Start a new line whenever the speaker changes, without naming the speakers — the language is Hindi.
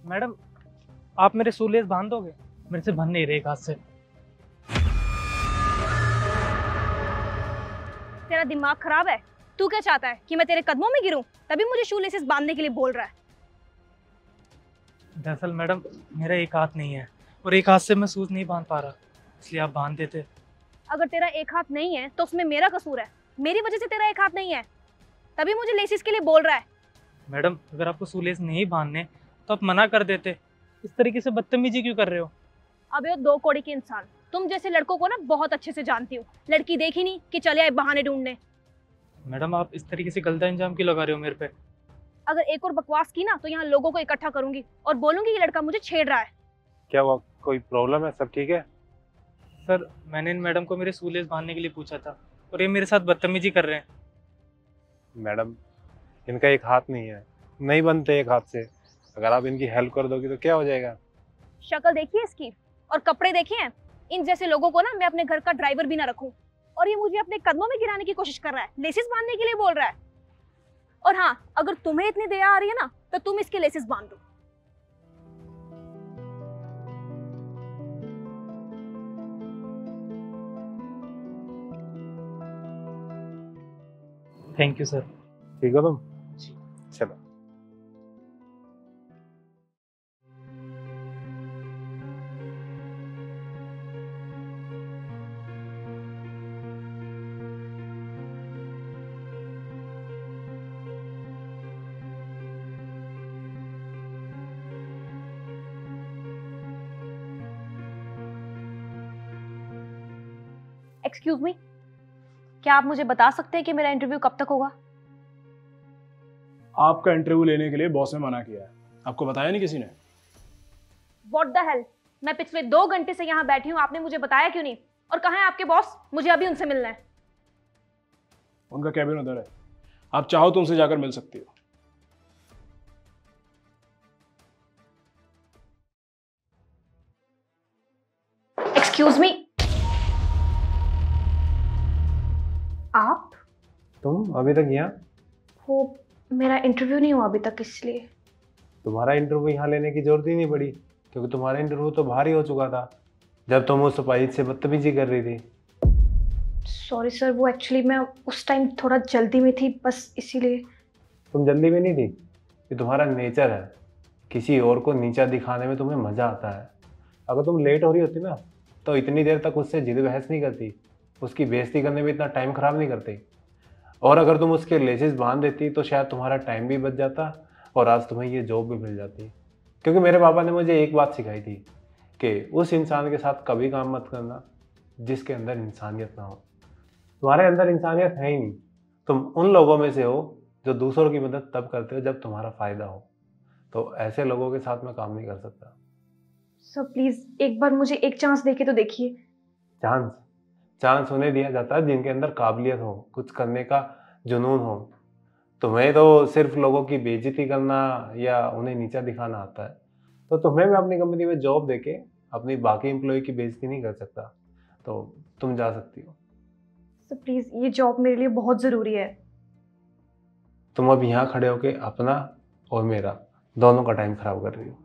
मैडम, आप मेरे शूलेस बांध दोगे? मेरे से बंध नहीं रहे एक हाथ से।
तेरा दिमाग खराब है? तू क्या चाहता है कि मैं तेरे कदमों में गिरूं? तभी मुझे शू लेसेस बांधने के लिए बोल रहा है।
दरअसल मैडम, मेरा एक हाथ नहीं है और एक हाथ से मैं शूज नहीं बांध पा रहा, इसलिए आप बांध देते।
अगर तेरा एक हाथ नहीं है तो उसमें मेरा कसूर है। मेरी वजह से तेरा एक हाथ नहीं है, तभी मुझे लेसिस के लिए बोल रहा है।
मैडम, अगर आपको शूलेस नहीं बांधने तो आप मना कर देते। इस तरीके से बदतमीजी क्यों कर रहे हो?
अबे दो कौड़ी के इंसान, तुम जैसे लड़कों को ना बहुत अच्छे से जानती हूँ। लड़की देखी नहीं कि चले आए बहाने ढूंढने।
मैडम, आप इस तरीके से गलत इंजाम क्यों लगा रहे हो मेरे पे?
अगर एक और बकवास की ना तो यहाँ लोगों को इकट्ठा करूंगी और बोलूंगी ये लड़का मुझे छेड़ रहा है।
क्या हुआ, कोई प्रॉब्लम है? सब ठीक है?
सर, मैंने इन मैडम को मेरे शूलेस बांधने के लिए पूछा था और ये मेरे साथ बदतमीजी कर रहे हैं।
मैडम, इनका एक हाथ नहीं है, नहीं बनते एक हाथ से। अगर आप इनकी हेल्प कर दोगी तो क्या हो जाएगा?
शक्ल देखिए इसकी और कपड़े देखिए हैं। इन जैसे लोगों को ना मैं अपने घर का ड्राइवर भी ना रखूं। और ये मुझे अपने कदमों में गिराने की कोशिश कर रहा है, लेसिस बांधने के लिए बोल रहा है। और हाँ, अगर तुम्हें इतनी दया आ रही है ना तो तुम इसके लेसिस बांध दो।
Thank you sir.
ठीक हो तुम? चलो।
एक्सक्यूज मी, क्या आप मुझे बता सकते हैं कि मेरा इंटरव्यू कब तक होगा?
आपका इंटरव्यू लेने के लिए बॉस ने मना किया है। आपको बताया नहीं किसी ने?
व्हाट द हेल, मैं पिछले 2 घंटे से यहाँ बैठी हूँ, आपने मुझे बताया क्यों नहीं? और कहाँ है आपके बॉस? मुझे अभी उनसे मिलना है।
उनका कैबिन उधर है, आप चाहो तो उनसे जाकर मिल सकती हो।
एक्सक्यूज मी, आप?
तुम अभी तक यहाँ?
वो मेरा इंटरव्यू नहीं हुआ अभी तक, इसलिए।
तुम्हारा इंटरव्यू यहाँ लेने की जरूरत ही नहीं पड़ी, क्योंकि तुम्हारा इंटरव्यू तो बाहर ही हो चुका था जब तुम उस सिपाही से बदतमीजी कर रही थी।
सॉरी सर, वो एक्चुअली मैं उस टाइम थोड़ा जल्दी में थी, बस इसीलिए।
तुम जल्दी में नहीं थी, ये तुम्हारा नेचर है। किसी और को नीचा दिखाने में तुम्हें मजा आता है। अगर तुम लेट हो रही होती ना तो इतनी देर तक उससे जिद बहस नहीं करती, उसकी बेइज्जती करने में इतना टाइम खराब नहीं करती। और अगर तुम उसके लेसेस बांध देती तो शायद तुम्हारा टाइम भी बच जाता और आज तुम्हें ये जॉब भी मिल जाती। क्योंकि मेरे पापा ने मुझे एक बात सिखाई थी कि उस इंसान के साथ कभी काम मत करना जिसके अंदर इंसानियत ना हो। तुम्हारे अंदर इंसानियत है ही नहीं। तुम उन लोगों में से हो जो दूसरों की मदद तब करते हो जब तुम्हारा फ़ायदा हो। तो ऐसे लोगों के साथ मैं काम नहीं कर सकता।
सर प्लीज एक बार मुझे एक चांस देके तो देखिए।
चांस? चांस उन्हें दिया जाता है जिनके अंदर काबिलियत हो, कुछ करने का जुनून हो। तुम्हें तो सिर्फ लोगों की बेइज्जती करना या उन्हें नीचा दिखाना आता है। तो तुम्हें मैं अपनी कंपनी में जॉब देके अपनी बाकी एम्प्लॉय की बेइज्जती नहीं कर सकता। तो तुम जा सकती हो।
सर प्लीज, ये जॉब मेरे लिए बहुत जरूरी है।
तुम अब यहाँ खड़े होके अपना और मेरा दोनों का टाइम खराब कर रही हो।